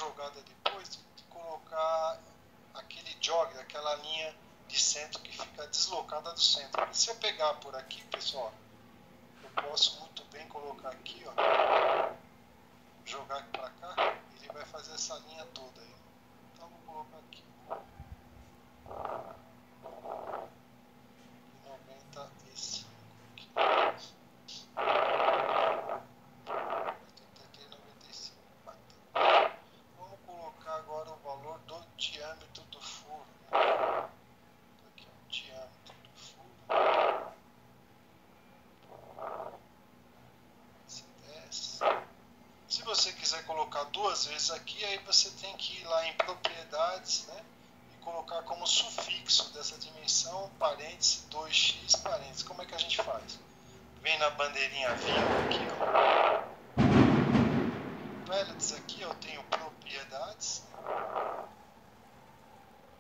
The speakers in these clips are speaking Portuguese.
jogada depois de colocar aquele jog, aquela linha de centro que fica deslocada do centro. Se eu pegar por aqui, pessoal, eu posso muito bem colocar aqui, ó, jogar aqui para cá, ele vai fazer essa linha toda aí. Então vou colocar aqui 95 aqui. 95. Vamos colocar agora o valor do diâmetro do furo. Aqui o diâmetro do furo. Se você quiser colocar duas vezes aqui, aí você tem que ir lá em propriedades, né, e colocar como sufixo dessa dimensão, parênteses, 2x, parênteses. Como é que a gente faz? Vem na bandeirinha vírgula aqui, ó. Pellets aqui eu tenho propriedades.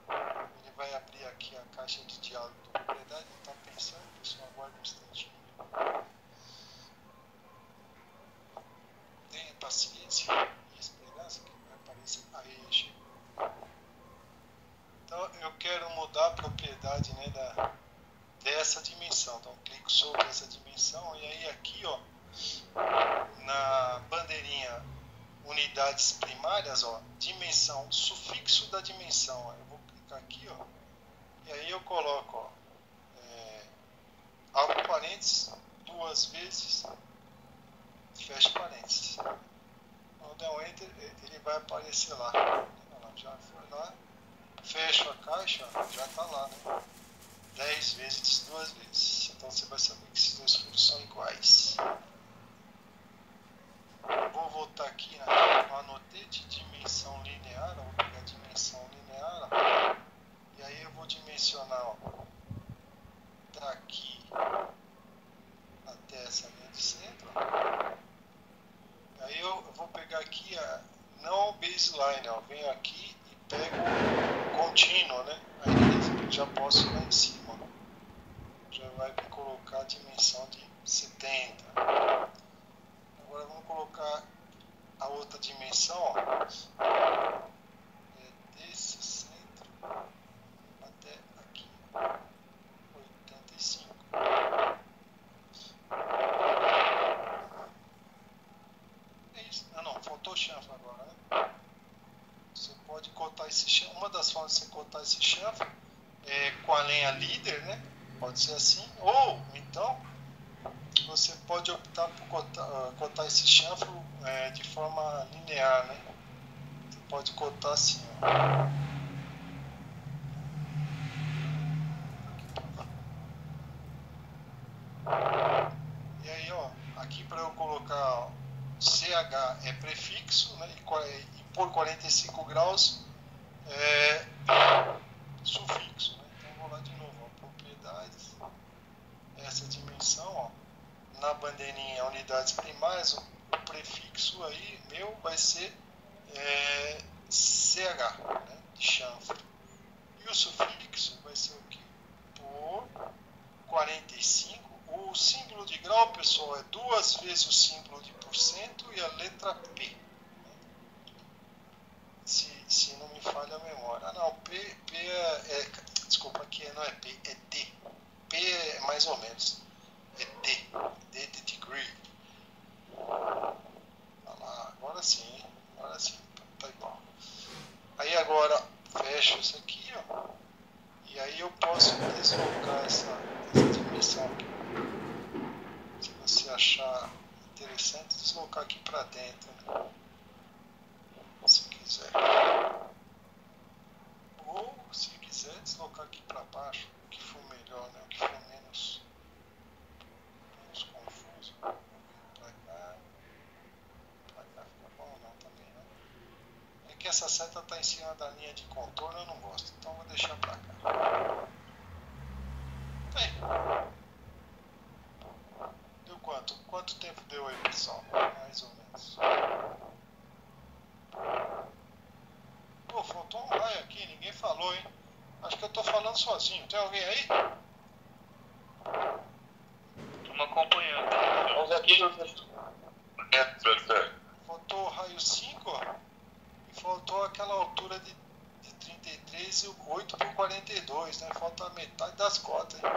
Ele vai abrir aqui a caixa de diálogo de propriedade. Não está pensando, pessoal, aguarde um instantinho. Tenha paciência e esperança que vai aparecer. Aí, chegou. Então eu quero mudar a propriedade, né, dessa dimensão. Então clico sobre essa dimensão e aí aqui, ó, na bandeirinha unidades primárias, ó, dimensão, sufixo da dimensão. Eu vou clicar aqui, ó, e aí eu coloco, ó, abro parênteses, duas vezes, fecho parênteses. Quando der um enter, ele vai aparecer lá. Já foi lá, fecho a caixa, já está lá, né? 10 vezes, duas vezes. Então você vai saber que esses dois furos são iguais. Vou voltar aqui no anotei de dimensão linear, vou pegar a dimensão linear, ó, e aí eu vou dimensionar, ó, daqui até essa linha de centro. Aí eu vou pegar aqui não o baseline, ó, venho aqui e pego o contínuo, né? Aí já posso ir lá em cima, ó. Já vai me colocar a dimensão de 70. Agora vamos colocar a outra dimensão, ó, desse centro até aqui, 85. É isso. Ah não, faltou chanfre agora, né? Você pode cortar esse chanfre. Uma das formas de você cortar esse chanfre é com a lenha líder, né? Pode ser assim. Ou então você pode optar por cortar esse chanfre de forma linear, né? Você pode cortar assim, ó. E aí, ó, aqui para eu colocar, ó, CH é prefixo, né? E por 45 graus é sufixo, né? Então vou lá de novo, ó, propriedades, essa dimensão, ó, na bandeirinha unidades primárias, o prefixo aí meu vai ser CH, né, de chanfre. E o sufixo vai ser o que? Por 45. O símbolo de grau, pessoal, é duas vezes o símbolo de porcento e a letra P. Se não me falha a memória. Ah, não, P desculpa, aqui não é P, é D. P é mais ou menos. É D. D de degree. Olha lá, agora sim, tá igual. Aí agora fecho isso aqui, ó. E aí eu posso deslocar essa dimensão aqui. Se você achar interessante, deslocar aqui para dentro, né? Se quiser. Ou, se quiser, deslocar aqui para baixo, o que for melhor, né? O que for menos confuso. Para cá fica bom não também, né? É que essa seta está em cima da linha de contorno, eu não gosto, então vou deixar para cá. Bem, deu quanto? Quanto tempo deu aí, pessoal? Mais ou menos. Pô, faltou um raio aqui, ninguém falou, hein? Acho que eu tô falando sozinho. Tem alguém aí? Estamos acompanhando. Vamos aqui. Faltou o raio 5, ó. E faltou aquela altura de 33 e 8 por 42, né? Falta a metade das cotas, hein?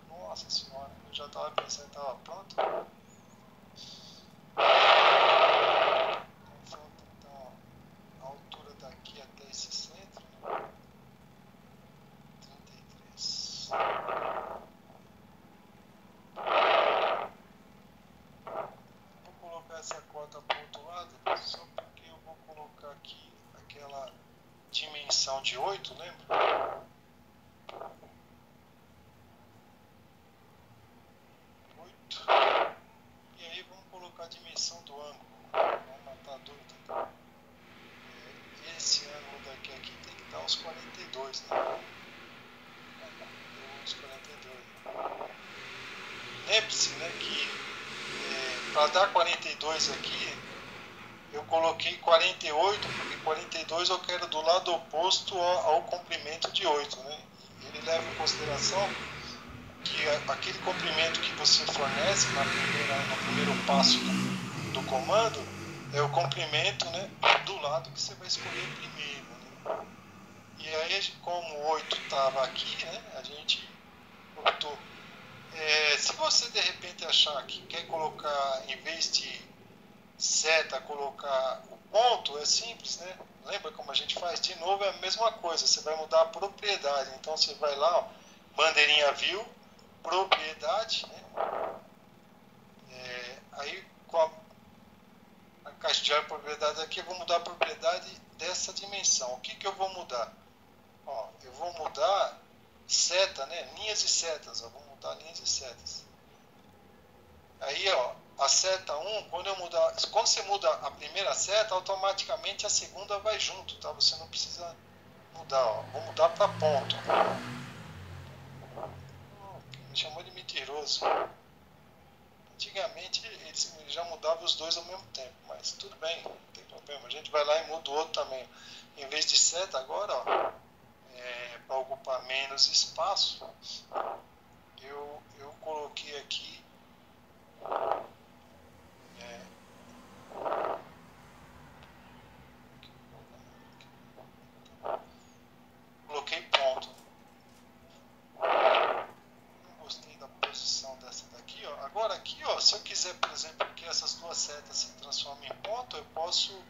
Nossa senhora, eu já estava pensando que estava pronto. Falta então a altura daqui até esse centro, né? 33. Vou colocar essa cota para o outro lado, só porque eu vou colocar aqui aquela dimensão de 8, lembra? 8. E aí vamos colocar a dimensão do ângulo. Vamos matar a dúvida. Esse ângulo daqui tem que dar uns 42, né? Deu uns 42. Lembre-se, né, que para dar 42 aqui, eu coloquei 48, porque 42 eu quero do lado oposto ao comprimento de 8, né? Ele leva em consideração que aquele comprimento que você fornece no primeiro passo do comando é o comprimento, né, do lado que você vai escolher primeiro, né? E aí, como o 8 estava aqui, né, a gente optou. Se você de repente achar que quer colocar, em vez de seta, colocar o ponto, é simples, né? Lembra como a gente faz? De novo é a mesma coisa, você vai mudar a propriedade. Então você vai lá, ó, bandeirinha view, propriedade, né? Aí com a caixa de propriedade aqui, eu vou mudar a propriedade dessa dimensão. O que eu vou mudar? Ó, eu vou mudar seta, né? Linhas e setas, ó, vou mudar linhas e setas. Aí, ó, a seta 1, quando você muda a primeira seta, automaticamente a segunda vai junto, tá? Você não precisa mudar, ó. Vou mudar para ponto. Me chamou de mentiroso. Antigamente eles já mudavam os dois ao mesmo tempo, mas tudo bem, não tem problema. A gente vai lá e muda o outro também. Em vez de seta agora, ó, para ocupar menos espaço, eu coloquei aqui coloquei ponto. Não gostei da posição dessa daqui, ó. Agora aqui, ó, se eu quiser, por exemplo, que essas duas setas se transformem em ponto, eu posso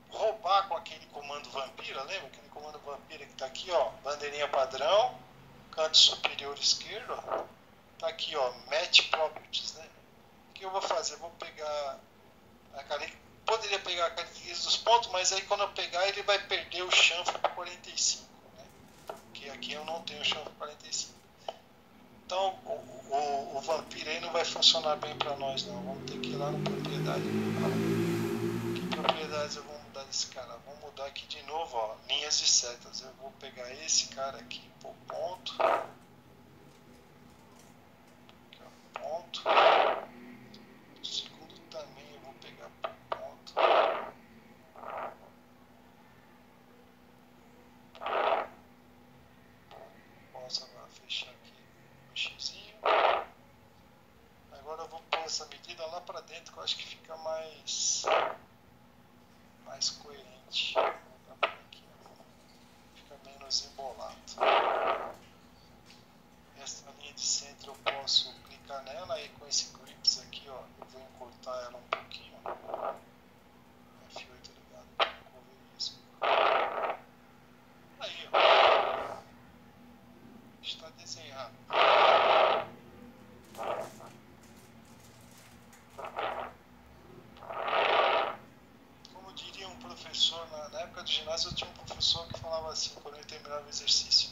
roubar com aquele comando vampira, lembra? Aquele comando vampira que está aqui, ó, bandeirinha padrão, canto superior esquerdo, ó, tá aqui, ó, match properties, né? O que eu vou fazer? Eu vou pegar poderia pegar a característica dos pontos, mas aí quando eu pegar ele vai perder o chanfre para 45, né? Porque aqui eu não tenho chanfre para 45. Então o vampiro aí não vai funcionar bem para nós não. Vamos ter que ir lá na propriedade. Que propriedades eu vou mudar desse cara? Vou mudar aqui de novo, ó, linhas e setas. Eu vou pegar esse cara aqui por ponto. Aqui, ó, ponto. O segundo também eu vou pegar por ponto. Posso agora fechar aqui o xizinho. Agora eu vou pôr essa medida lá para dentro, que eu acho que fica mais coerente. Vou colocar por aqui, ó. Fica menos embolado. Essa linha de centro eu posso clicar nela e com esse grips aqui, ó, eu vou encurtar ela um pouquinho. F8 ligado para correr isso. Aí, ó. Está desenhado. Como diria um professor, na época do ginásio eu tinha um professor que falava assim, quando ele terminava o exercício: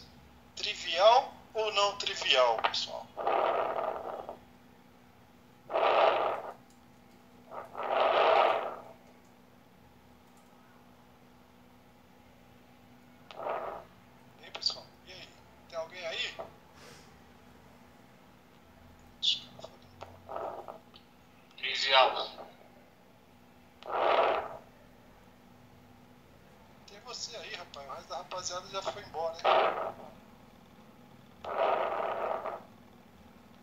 trivial ou não trivial, pessoal? E aí, pessoal? E aí? Tem alguém aí? Trivial. Tem você aí, rapaz. O resto da rapaziada já foi embora, hein?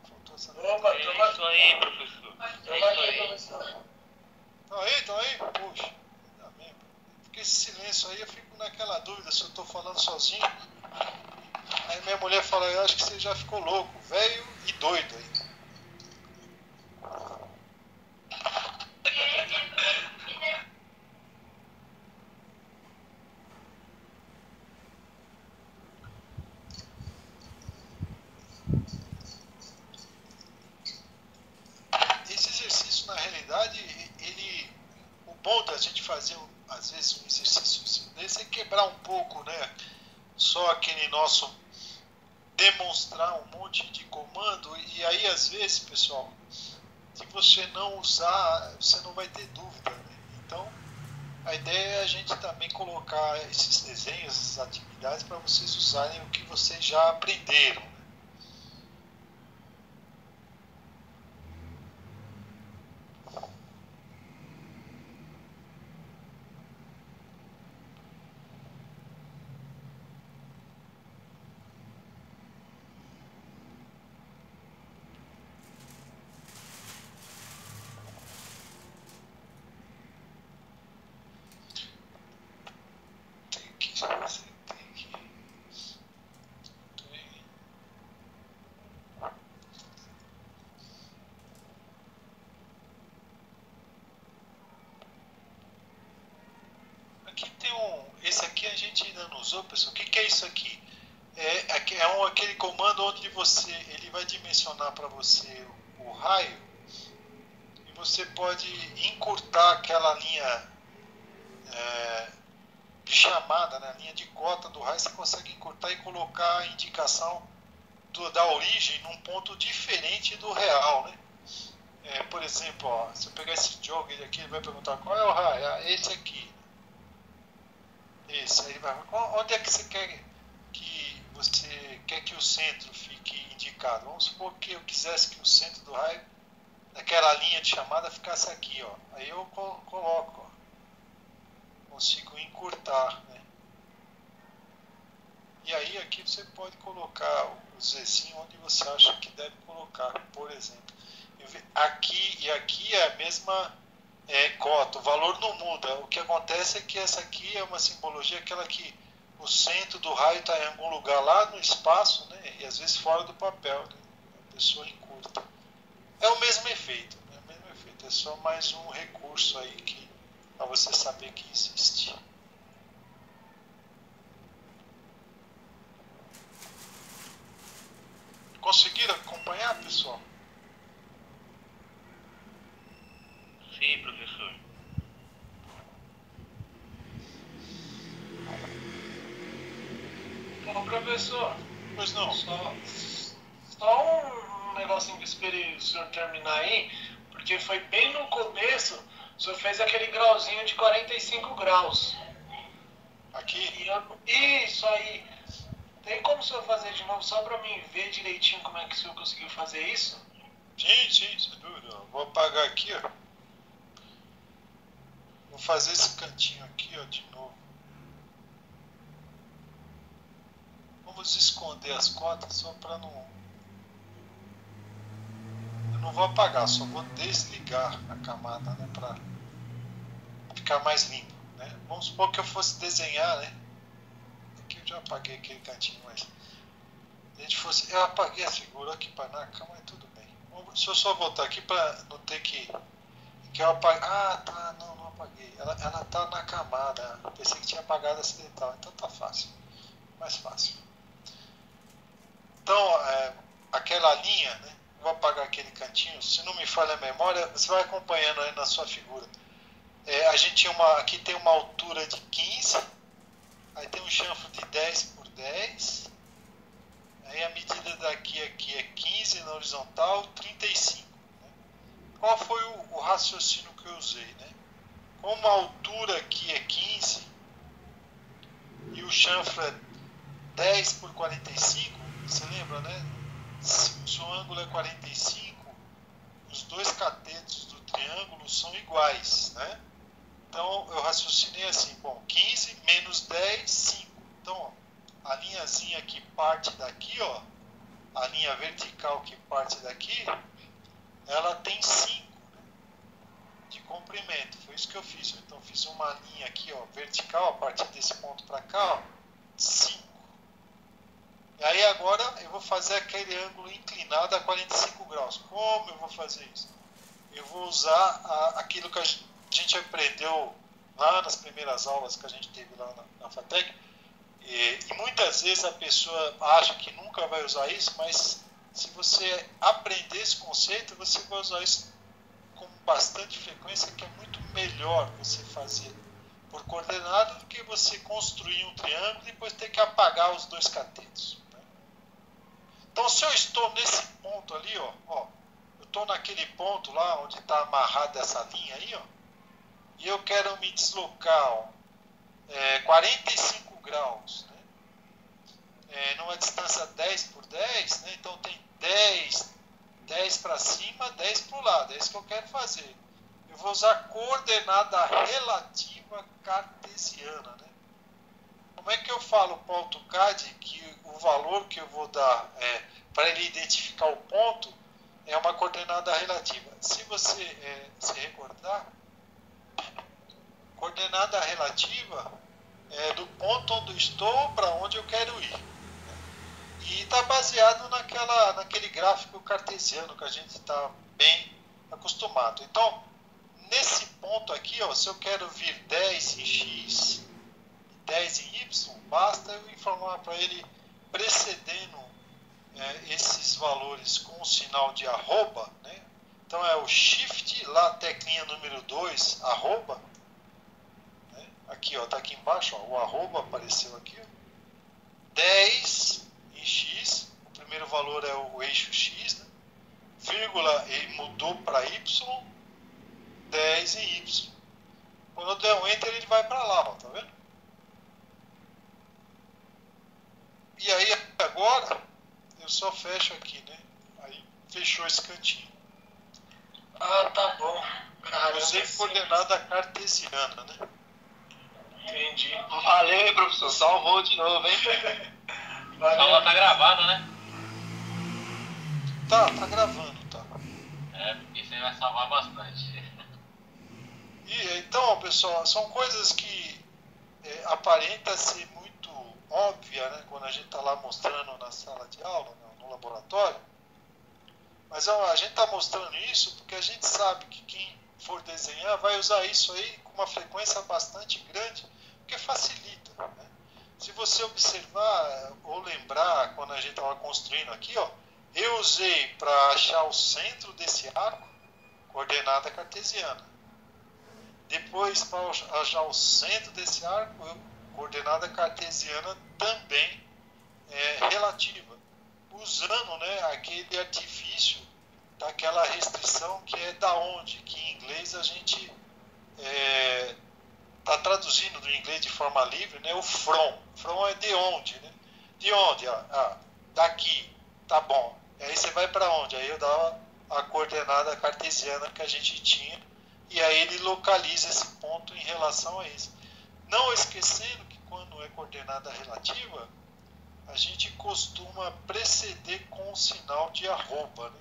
Faltou essa... Opa, É isso aí, professor. É isso aí. professor. Estão aí? Poxa, ainda bem. Por que fica esse silêncio aí, eu fico naquela dúvida se eu estou falando sozinho. Aí minha mulher fala, eu acho que você já ficou louco, velho e doido aí. Esse exercício, na realidade, o bom da gente fazer, às vezes, um exercício desse é quebrar um pouco, né? Só aquele nosso demonstrar um monte de comando, e aí, às vezes, pessoal, se você não usar, você não vai ter dúvida, né? Então, a ideia é a gente também colocar esses desenhos, essas atividades, para vocês usarem o que vocês já aprenderam. Esse aqui a gente ainda não usou, pessoal. O que é isso aqui? Aquele comando onde ele vai dimensionar para você o raio e você pode encurtar aquela linha de chamada, né? A linha de cota do raio, você consegue encurtar e colocar a indicação da origem num ponto diferente do real, né? Por exemplo, ó, se eu pegar esse jogo aqui, ele vai perguntar qual é o raio? Esse aqui. Esse, aí ele vai, onde é que você quer que o centro fique indicado? Vamos supor que eu quisesse que o centro do raio, naquela linha de chamada, ficasse aqui, ó. Aí eu coloco, ó. Consigo encurtar, né? E aí aqui você pode colocar o Zzinho onde você acha que deve colocar, por exemplo. Aqui e aqui é a mesma cota, o valor não muda. O que acontece é que essa aqui é uma simbologia, aquela que o centro do raio está em algum lugar lá no espaço, né? E às vezes fora do papel, né? A pessoa encurta. É o mesmo efeito, né? O mesmo efeito. É só mais um recurso aí para você saber que existe. Conseguiram acompanhar, pessoal? Sim, professor. Bom, professor, Pois não. Só um negocinho que eu esperei o senhor terminar aí, porque foi bem no começo, o senhor fez aquele grauzinho de 45 graus. Aqui? Isso aí. Tem como o senhor fazer de novo, só para mim ver direitinho como é que o senhor conseguiu fazer isso? Sim, sem dúvida. Vou apagar aqui, ó. Vou fazer esse cantinho aqui, ó, de novo. Vamos esconder as cotas só para não... Eu não vou apagar, só vou desligar a camada, né, para ficar mais limpo, né? Vamos supor que eu fosse desenhar, né? Aqui eu já apaguei aquele cantinho, mas... Se a gente fosse... Eu apaguei a figura aqui para cá, mas tudo bem. Deixa eu só voltar aqui para não ter que eu apaguei. Ah, tá, não apaguei. Ela tá na camada. Pensei que tinha apagado acidental. Então tá fácil. Mais fácil. Então, aquela linha, né? Vou apagar aquele cantinho. Se não me falha a memória, você vai acompanhando aí na sua figura. A gente aqui tem uma altura de 15. Aí tem um chanfro de 10 por 10. Aí a medida daqui aqui é 15 na horizontal, 35. Né? Qual foi o raciocínio que eu usei? Né? Como a altura aqui é 15 e o chanfro é 10 por 45, você lembra, né? Se o ângulo é 45, os dois catetos do triângulo são iguais. Né? Então eu raciocinei assim, bom, 15 menos 10, 5. Então, ó, a linhazinha que parte daqui, ó, a linha vertical que parte daqui, ela tem 5. Né? de comprimento. Foi isso que eu fiz. Então eu fiz uma linha aqui, ó, vertical, a partir desse ponto para cá, ó, 5. E aí agora eu vou fazer aquele ângulo inclinado a 45 graus. Como eu vou fazer isso? Eu vou usar aquilo que a gente aprendeu lá nas primeiras aulas que a gente teve lá na FATEC. E muitas vezes a pessoa acha que nunca vai usar isso, mas se você aprender esse conceito, você vai usar isso com bastante frequência, que é muito melhor você fazer por coordenada do que você construir um triângulo e depois ter que apagar os dois catetos. Né? Então, se eu estou nesse ponto ali, ó, eu estou naquele ponto lá onde está amarrada essa linha aí, ó, e eu quero me deslocar, ó, 45 graus, né? Numa distância 10 por 10, né? Então tem 10 para cima, 10 para o lado, é isso que eu quero fazer. Eu vou usar coordenada relativa cartesiana, né? Como é que eu falo para o AutoCAD que o valor que eu vou dar para ele identificar o ponto é uma coordenada relativa? Se você se recordar, coordenada relativa é do ponto onde eu estou para onde eu quero ir. E está baseado naquele gráfico cartesiano que a gente está bem acostumado. Então, nesse ponto aqui, ó, se eu quero vir 10 em x, 10 em y, basta eu informar para ele precedendo esses valores com o sinal de arroba, né? Então é o shift, lá a teclinha número 2, arroba, né? Aqui, ó, tá aqui embaixo, ó, o arroba apareceu aqui, ó. 10 em x, o primeiro valor é o eixo x, né? Vírgula, ele mudou para y, 10 em y. Quando eu der um enter, ele vai para lá, ó, tá vendo? E aí agora eu só fecho aqui, né? Aí fechou esse cantinho. Ah, tá bom. Caramba, Usei coordenada cartesiana, né? Entendi. Valeu, hein, professor. Salvou de novo, hein? A aula tá gravada, né? Tá gravando, tá. Porque isso aí vai salvar bastante. E então, pessoal, são coisas que aparenta ser muito óbvia, né, quando a gente está lá mostrando na sala de aula, no laboratório, mas a gente está mostrando isso porque a gente sabe que quem for desenhar vai usar isso aí com uma frequência bastante grande, porque facilita, né? Se você observar ou lembrar quando a gente estava construindo aqui, ó, eu usei para achar o centro desse arco coordenada cartesiana. Depois, para achar o centro desse arco, coordenada cartesiana também relativa, usando, né, aquele artifício daquela restrição que é da onde, que em inglês a gente está traduzindo do inglês de forma livre, né, o from. From é de onde, né? De onde? Daqui, tá bom. E aí você vai para onde? Aí eu dava a coordenada cartesiana que a gente tinha, e aí ele localiza esse ponto em relação a isso. Não esquecendo que quando é coordenada relativa, a gente costuma preceder com o sinal de arroba, né?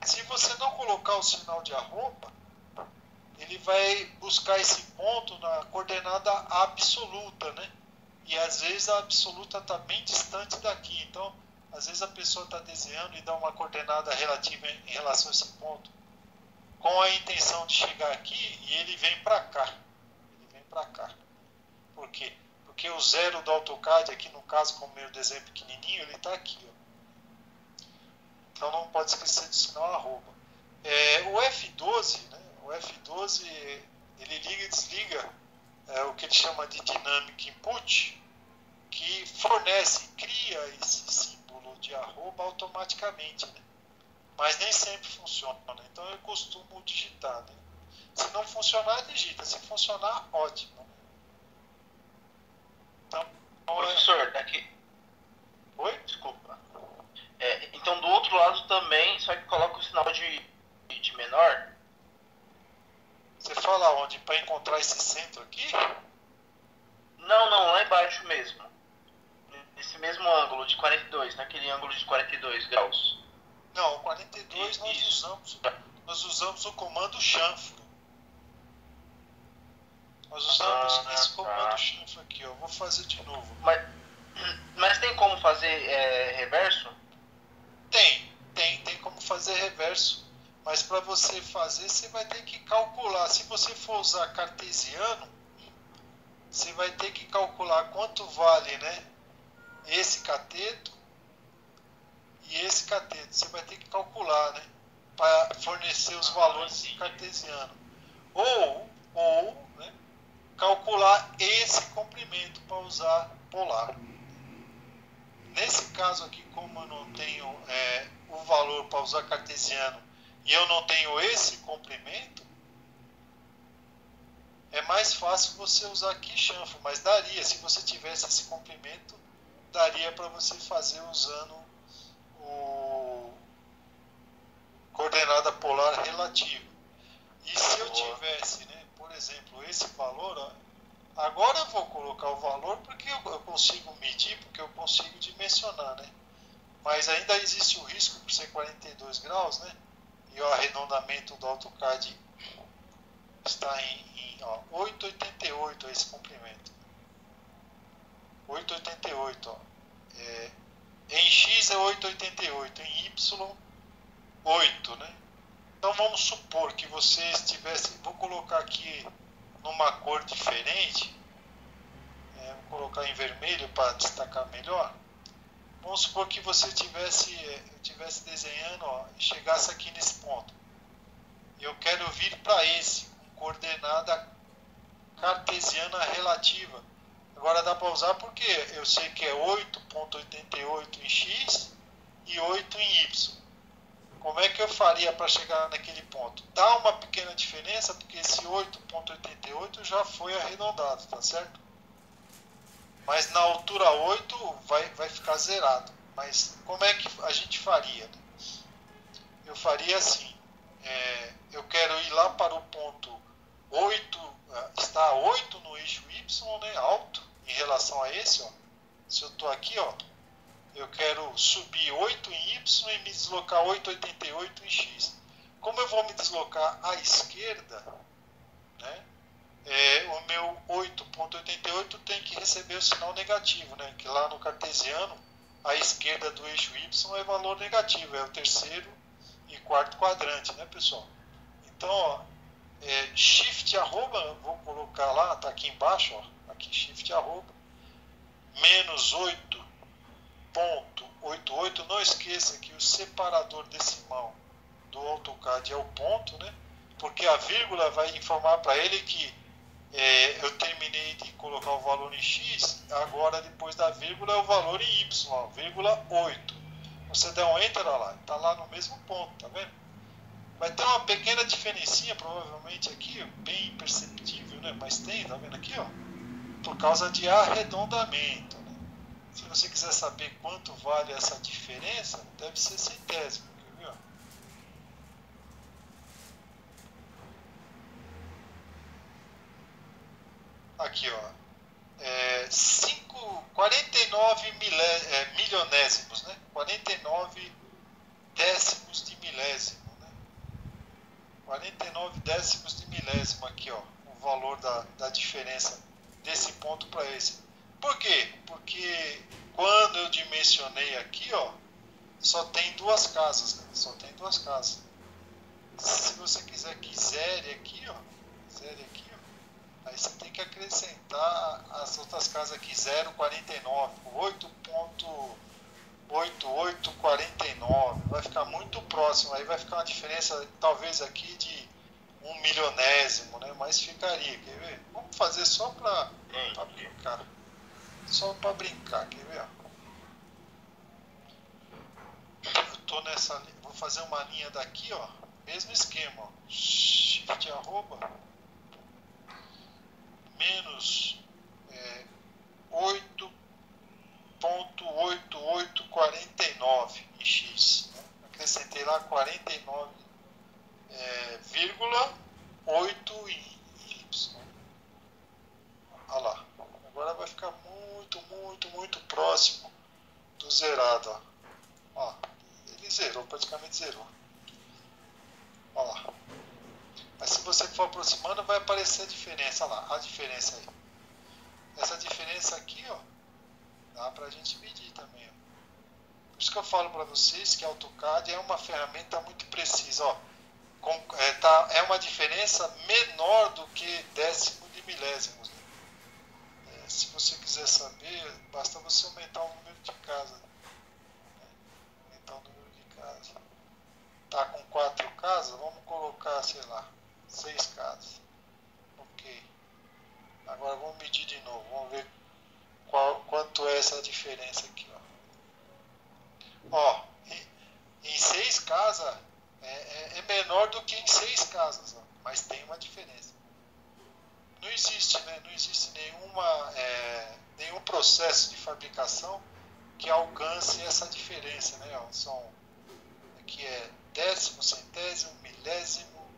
Se você não colocar o sinal de arroba, ele vai buscar esse ponto na coordenada absoluta, né? E às vezes a absoluta está bem distante daqui. Então, às vezes a pessoa está desenhando e dá uma coordenada relativa em relação a esse ponto, com a intenção de chegar aqui, e ele vem para cá. Ele vem para cá. Por quê? Porque o zero do AutoCAD, aqui no caso, como meu desenho pequenininho, ele está aqui, ó. Então não pode esquecer de sinal arroba. O F12, né? O F12, ele liga e desliga o que ele chama de Dynamic Input, que fornece, cria esse símbolo de arroba automaticamente, né? Mas nem sempre funciona, né? Então eu costumo digitar, né? Se não funcionar, digita. Se funcionar, ótimo, né? Então, Professor, daqui. Oi? Desculpa. Então do outro lado também, só que coloca o sinal de menor. Você fala onde? Para encontrar esse centro aqui? Não, lá embaixo mesmo. Nesse mesmo ângulo de 42, naquele ângulo de 42 graus. Não, o 42 nós usamos o comando chanfro. Nós usamos esse comando chanfro aqui, ó. Vou fazer de novo. Mas tem como fazer reverso? Tem como fazer reverso. Mas para você fazer, você vai ter que calcular. Se você for usar cartesiano, você vai ter que calcular quanto vale, né, esse cateto e esse cateto. Você vai ter que calcular, né, para fornecer os valores em cartesiano. Ou né, calcular esse comprimento para usar polar. Nesse caso aqui, como eu não tenho o valor para usar cartesiano e eu não tenho esse comprimento, é mais fácil você usar aqui chanfro, mas daria, se você tivesse esse comprimento, daria para você fazer usando o coordenada polar relativa. E se eu tivesse, né, por exemplo, esse valor, ó, agora eu vou colocar o valor porque eu consigo medir, porque eu consigo dimensionar, né? Mas ainda existe o risco por ser 42 graus, né? E o arredondamento do AutoCAD está em 8,88 esse comprimento. 8,88, ó. Em X é 8,88, em Y 8, né? Então vamos supor que você estivesse, vou colocar aqui numa cor diferente, vou colocar em vermelho para destacar melhor. Vamos supor que você estivesse desenhando, ó, e chegasse aqui nesse ponto. Eu quero vir para esse, com coordenada cartesiana relativa. Agora dá para usar porque eu sei que é 8,88 em X e 8 em Y. Como é que eu faria para chegar naquele ponto? Dá uma pequena diferença, porque esse 8,88 já foi arredondado, tá certo? Mas na altura 8 vai ficar zerado. Mas como é que a gente faria? Né? Eu faria assim. Eu quero ir lá para o ponto 8, está 8 no eixo Y, né, alto, em relação a esse. Ó. Se eu estou aqui, ó, eu quero subir 8 em Y e me deslocar 8,88 em X. Como eu vou me deslocar à esquerda, né, o meu 8,88 tem que receber o sinal negativo, né, que lá no cartesiano, a esquerda do eixo Y é valor negativo, é o terceiro e quarto quadrante, né, pessoal? Então, ó, shift arroba, vou colocar lá, tá aqui embaixo, ó, aqui shift arroba, menos 8,88, não esqueça que o separador decimal do AutoCAD é o ponto, né? Porque a vírgula vai informar para ele que eu terminei de colocar o valor em X, agora depois da vírgula é o valor em Y, ó, vírgula 8. Você dá um Enter, lá, está lá no mesmo ponto, tá vendo? Vai ter uma pequena diferencinha, provavelmente aqui, bem imperceptível, né? Mas tem, tá vendo aqui, ó? Por causa de arredondamento, né? Se você quiser saber quanto vale essa diferença, deve ser centésimo, quer ver? Aqui, ó. 49 milionésimos, né? 49 décimos de milésimo, né? 49 décimos de milésimo aqui, ó. O valor da diferença desse ponto para esse. Por quê? Porque quando eu dimensionei aqui, ó, só tem duas casas, né? Só tem duas casas. Se você quiser que zere aqui, ó, aí você tem que acrescentar as outras casas aqui, 0,49, 8,8849, vai ficar muito próximo, aí vai ficar uma diferença talvez aqui de 1 milionésimo, né? Mas ficaria, quer ver? Vamos fazer só para brincar. Só para brincar, quer ver? Eu tô nessa, vou fazer uma linha daqui, ó, mesmo esquema, ó. Shift arroba menos 8,8849 em X, né? Acrescentei lá 49,8 em Y. Olha lá. Agora vai ficar muito próximo do zerado. Ó. Ele zerou, praticamente zerou. Olha lá. Mas se você for aproximando, vai aparecer a diferença lá, a diferença aí. Essa diferença aqui, ó, dá pra gente medir também, ó. Por isso que eu falo para vocês que AutoCAD é uma ferramenta muito precisa, ó. É uma diferença menor do que décimo de milésimos, né? Se você quiser saber, basta você aumentar o número de casas, né? Aumentar o número de casas. Tá com 4 casas, vamos colocar, sei lá, 6 casas. Ok. Agora vamos medir de novo, vamos ver quanto é essa diferença aqui, ó. Ó, em 6 casas é menor do que em 6 casas, ó, mas tem uma diferença. Não existe, né? Não existe nenhum processo de fabricação que alcance essa diferença, né? Ó, aqui é décimo, centésimo, milésimo,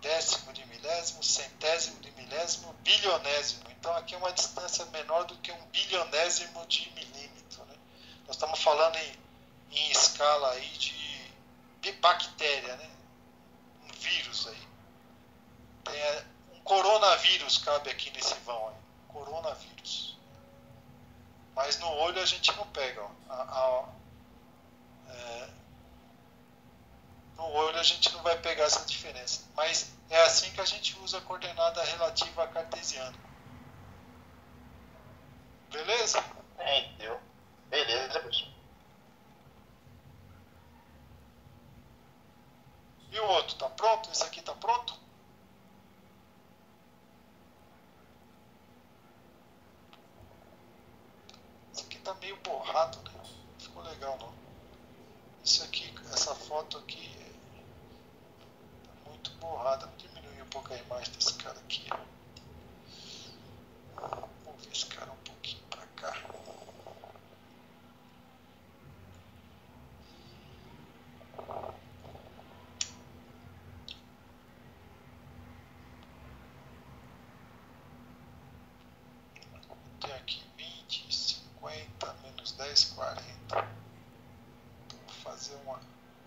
décimo de milésimo, centésimo de milésimo, bilionésimo. Então aqui é uma distância menor do que um bilionésimo de milímetro, né? Nós estamos falando em escala aí de bactéria, né? Um vírus aí. Um coronavírus cabe aqui nesse vão aí. Coronavírus. Mas no olho a gente não pega, ó. No olho a gente não vai pegar essa diferença. Mas é assim que a gente usa a coordenada relativa cartesiana. Beleza? Entendeu? Beleza, professor. E o outro, tá pronto? Esse aqui tá pronto? Esse aqui tá meio borrado, né? Não ficou legal não. Isso aqui, essa foto aqui é muito borrada. Vou diminuir um pouco a imagem desse cara aqui. Vamos ver esse cara um pouquinho pra cá. Tem aqui 20, 50, menos 10, 40. Então, vou fazer uma...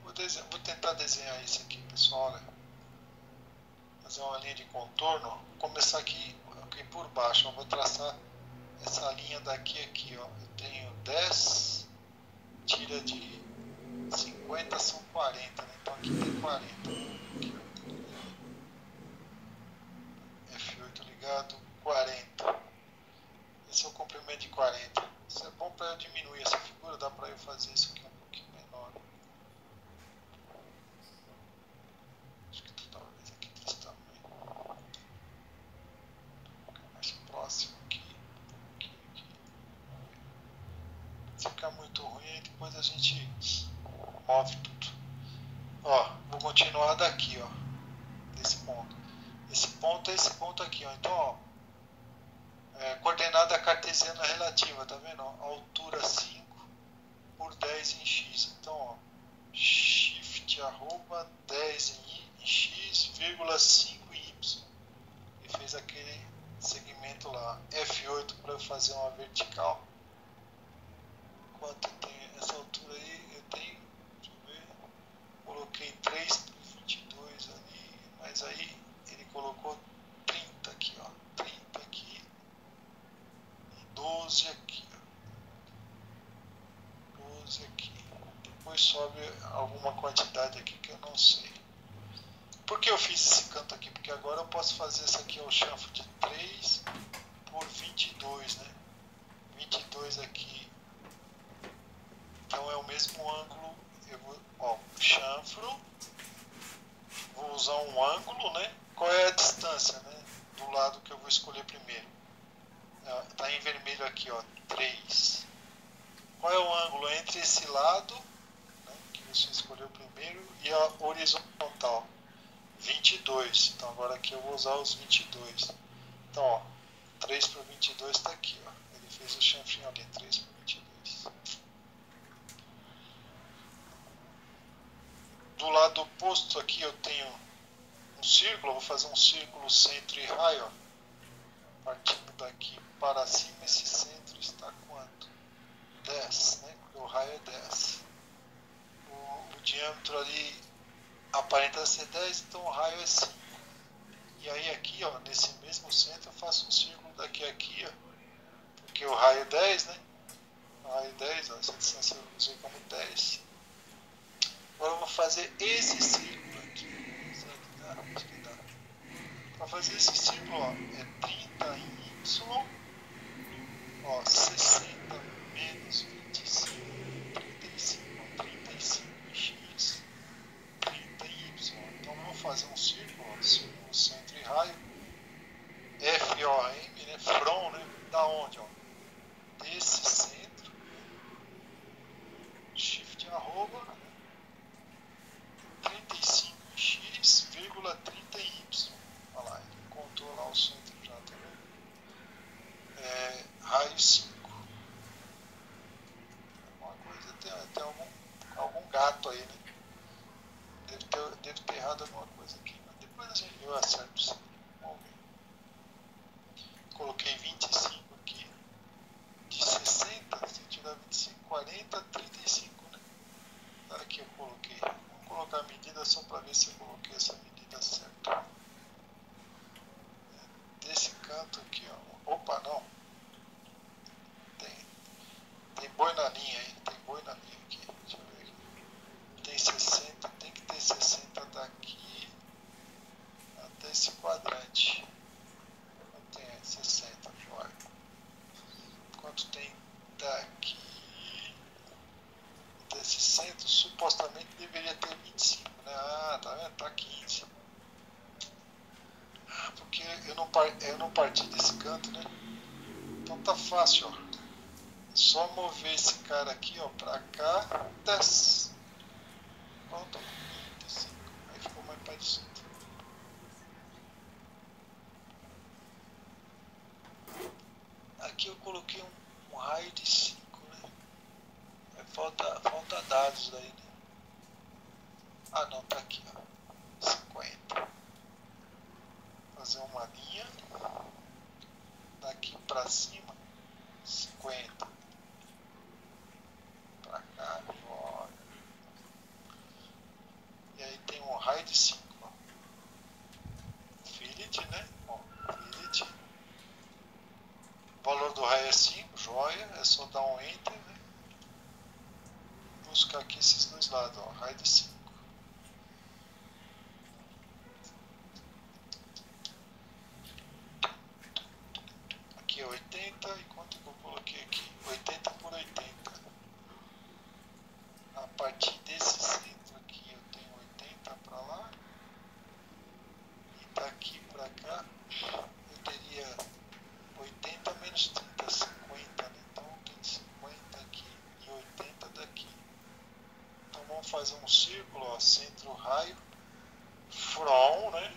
Vou tentar desenhar isso aqui, pessoal. Olha. Fazer uma linha de contorno. Vou começar aqui por baixo. Eu vou traçar essa linha daqui aqui, ó. Eu tenho 10, tira de 50 são 40, né? Então aqui tem 40. Aqui, ó. F8 ligado, 40. Esse é o comprimento de 40. Isso é bom para eu diminuir essa figura, dá para eu fazer isso aqui um pouquinho menor. Acho que talvez aqui desse tamanho. Mais próximo aqui. Se ficar muito ruim, depois a gente move tudo. Ó, vou continuar daqui, ó. Desse ponto. Esse ponto é esse ponto aqui, ó. Então, ó. Coordenada cartesiana relativa, tá vendo? Altura 5 por 10 em x. Então, ó, shift arroba 10 em x, vírgula 5 em y. E fez aquele segmento lá. F8 para eu fazer uma vertical. Quanto eu tenho essa altura aí? Eu tenho, deixa eu ver, coloquei 3 por 22 ali, mas aí ele colocou 30 aqui, ó. 30 aqui. 12 aqui, ó. 12 aqui. Depois sobe alguma quantidade aqui que eu não sei. Por que eu fiz esse canto aqui? Porque agora eu posso fazer isso aqui, ó, o chanfro de 3 por 22, né? 22 aqui. Então é o mesmo ângulo. Eu vou, ó, chanfro. Vou usar um ângulo, né? Qual é a distância, né? Do lado que eu vou escolher primeiro. Está em vermelho aqui, ó, 3. Qual é o ângulo entre esse lado, né, que você escolheu primeiro, e a horizontal? 22. Então agora aqui eu vou usar os 22. Então, ó, 3 por 22 está aqui, ó. Ele fez o chanfrinho ali, 3 por 22. Do lado oposto aqui eu tenho um círculo, eu vou fazer um círculo centro e raio, ó. Partindo daqui para cima, esse centro está quanto? 10, né? Porque o raio é 10. O diâmetro ali aparenta ser 10, então o raio é 5. E aí aqui, ó, nesse mesmo centro eu faço um círculo daqui a aqui, ó, porque o raio 10, né? O raio 10, ó, essa distância eu usei como 10. Agora eu vou fazer esse círculo aqui. Será que dá? Acho que dá. Para fazer esse círculo, ó, é 30 em Y, ó, 60 menos 25, 35 em X, 30 em Y. Então vamos fazer um círculo, ó, círculo centro e raio, FOM, né, from, né, da onde, ó, desse centro, shift arroba, 35 em X, vírgula 30 em Y. Olha lá, ele encontrou lá o centro já, tá vendo? Raio 5. Alguma coisa, tem algum gato aí, né? Deve ter errado alguma coisa aqui. Mas depois eu acerto isso. Vamos ver. Coloquei 25 aqui. De 60, se tirar 25, 40, 35, né? Aqui eu coloquei. Vou colocar a medida só para ver se eu coloquei essa medida certa. Desse canto aqui, ó. Opa, não. Tem boi na linha aí. Tem boi na linha aqui. Deixa eu ver aqui. Tem 60, tem que ter 60 daqui até esse quadrante. Tem 60, joia. Quanto tem daqui desse centro, supostamente deveria ter 25, né? Ah, tá vendo? Tá 15. Porque eu não parti desse canto, né? Então tá fácil, ó. Só mover esse cara aqui, ó, pra cá, desce. Pronto, 25. Aí ficou mais parecido. Aqui eu coloquei um raio de 5, né? Falta dados daí, né? Ah, não, tá aqui, ó. 50. Fazer uma linha. Daqui pra cima, 50. Pra cá, ó. E aí tem um raio de 5, ó. Fillet, né? Ó, fillet. O valor do raio é 5, joia. É só dar um enter, né? Buscar aqui esses dois lados, ó. Raio de 5. Aqui é 80. E quanto que eu coloquei aqui? 80 por 80. A partir desse centro aqui eu tenho 80 para lá. E daqui para cá eu teria 80 menos 30, 50, né? Então tem 50 aqui e 80 daqui. Então vamos fazer um círculo, ó, centro raio, from, né?